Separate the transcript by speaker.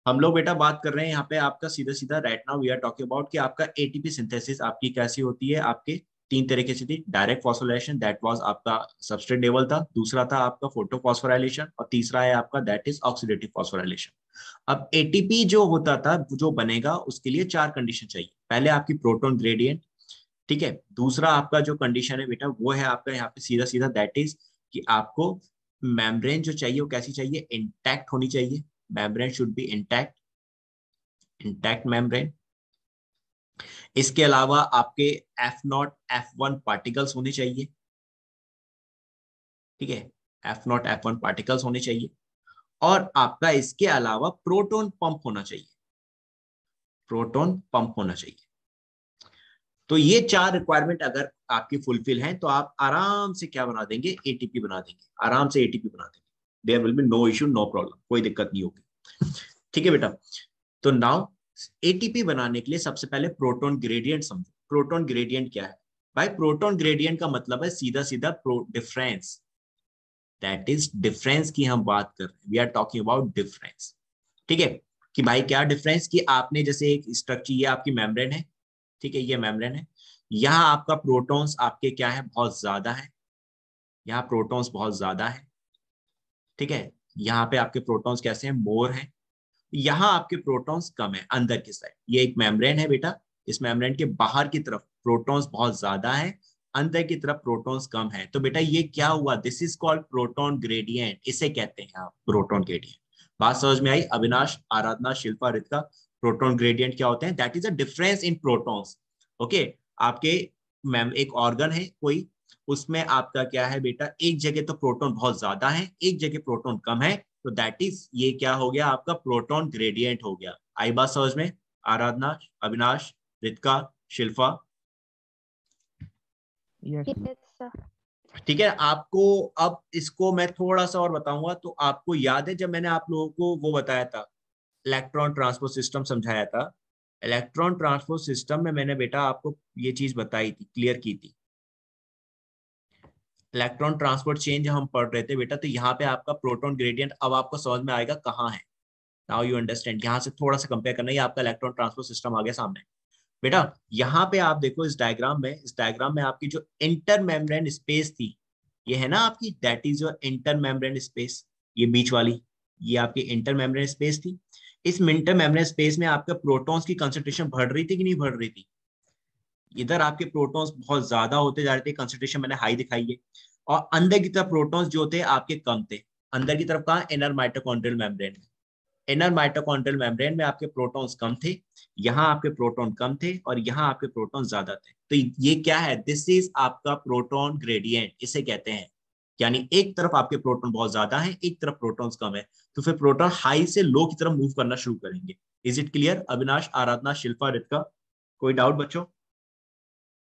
Speaker 1: हम लोग बेटा बात कर रहे हैं यहाँ पे आपका सीधा सीधा right now we are talking about कि आपका एटीपी सिंथेसिस आपकी कैसी होती है। आपके तीन तरीके से थी, डायरेक्ट फॉस्फोराइलेशन दैट वाज आपका सबस्ट्रेट लेवल था, दूसरा था आपका फोटोफॉस्फोराइलेशन, और तीसरा है आपका दैट इज ऑक्सीडेटिव फॉस्फोराइलेशन। अब एटीपी जो होता था, जो बनेगा, उसके लिए चार कंडीशन चाहिए। पहले आपकी प्रोटॉन ग्रेडियंट, ठीक है। दूसरा आपका जो कंडीशन है बेटा वो है आपका यहाँ पे सीधा सीधा दैट इज कि आपको मेम्ब्रेन जो चाहिए वो कैसी चाहिए, इंटैक्ट होनी चाहिए। Membrane should be intact, intact membrane. इसके अलावा आपके F0 F1 पार्टिकल्स होने चाहिए, ठीक है। F0 F1 पार्टिकल्स होने चाहिए। और आपका इसके अलावा प्रोटॉन पंप होना चाहिए, प्रोटॉन पंप होना चाहिए। तो ये चार रिक्वायरमेंट अगर आपकी फुलफिल हैं तो आप आराम से क्या बना देंगे, एटीपी बना देंगे, आराम से एटीपी बना देंगे। There will be no issue, no problem, कोई दिक्कत नहीं होगी, ठीक है बेटा। तो नाउ एटीपी बनाने के लिए सबसे पहले प्रोटॉन ग्रेडियंट समझो। प्रोटॉन ग्रेडियंट क्या है भाई? प्रोटॉन ग्रेडियंट का मतलब है सीधा सीधा डिफरेंस, दैट इज डिफरेंस की हम बात कर रहे हैं। We are talking about difference, ठीक है। कि भाई क्या डिफरेंस, कि आपने जैसे एक स्ट्रक्चर, ये आपकी मेम्ब्रेन है, ठीक है, ये मेम्ब्रेन है। यहाँ आपका प्रोटॉन्स आपके क्या है, बहुत ज्यादा है। यहाँ प्रोटॉन्स बहुत ज्यादा है, ठीक है। यहाँ पे आपके प्रोटॉन्स कैसे हैं, मोर हैं। यहाँ आपके प्रोटॉन्स कम है अंदर की साइड। ये एक मेम्ब्रेन है बेटा, इस मेम्ब्रेन के बाहर की तरफ प्रोटॉन्स बहुत ज्यादा है, अंदर की तरफ प्रोटॉन्स कम है। तो बेटा ये क्या हुआ, this is called proton gradient, इसे कहते हैं आप प्रोटॉन ग्रेडियंट। बात समझ में आई अविनाश, आराधना, शिल्पा, रितिका? प्रोटॉन ग्रेडियंट क्या होते हैं? That is a difference in protons, okay. आपके मैम एक ऑर्गन है कोई, उसमें आपका क्या है बेटा, एक जगह तो प्रोटॉन बहुत ज्यादा है, एक जगह प्रोटॉन कम है, तो दैट इज, ये क्या हो गया आपका, प्रोटॉन ग्रेडियंट हो गया। आई बात समझ में? आराधना, अविनाश, रितिका, शिल्पा?
Speaker 2: Yes
Speaker 3: sir.
Speaker 1: ठीक है। आपको अब इसको मैं थोड़ा सा और बताऊंगा। तो आपको याद है जब मैंने आप लोगों को वो बताया था, इलेक्ट्रॉन ट्रांसपोर्ट सिस्टम समझाया था, इलेक्ट्रॉन ट्रांसपोर्ट सिस्टम में मैंने बेटा आपको ये चीज बताई थी, क्लियर की थी। इलेक्ट्रॉन ट्रांसपोर्ट चेंज हम पढ़ रहे थे बेटा, तो यहाँ पे आपका प्रोटॉन ग्रेडियंट अब आपको समझ में आएगा कहाँ है। नाउ यू अंडरस्टैंड, यहाँ से थोड़ा सा कंपेयर करना, ये आपका इलेक्ट्रॉन ट्रांसपोर्ट सिस्टम आ गया सामने बेटा। यहाँ पे आप देखो इस डायग्राम में, इस डायग्राम में आपकी जो इंटर मेम्ब्रेन स्पेस थी, ये है ना आपकी, that is your inter membrane space. ये बीच वाली, ये आपकी इंटर मेम्ब्रेन स्पेस थी। इस इंटर मेम्ब्रेन स्पेस में आपका प्रोटॉन्स की कंसंट्रेशन बढ़ रही थी कि नहीं बढ़ रही थी? इधर आपके प्रोटॉन्स बहुत ज्यादा होते जा रहे थे, कंसंट्रेशन मैंने हाई दिखाई है। और अंदर की तरफ प्रोटॉन्स जो थे आपके कम थे। अंदर की तरफ कहाँ, इनर माइटोकॉन्ड्रियल मेम्ब्रेन में। इनर माइटोकॉन्ड्रियल मेम्ब्रेन में आपके प्रोटॉन्स कम थे, यहाँ आपके प्रोटॉन कम थे, और यहाँ आपके प्रोटॉन ज्यादा थे। तो ये क्या है, दिस इज आपका प्रोटॉन ग्रेडियंट, इसे कहते हैं। यानी एक तरफ आपके प्रोटॉन बहुत ज्यादा है, एक तरफ प्रोटॉन्स कम है, तो फिर प्रोटॉन हाई से लो की तरफ मूव करना शुरू करेंगे। इज इट क्लियर अविनाश, आराधना, शिल्पा, रितिका? कोई डाउट बच्चों?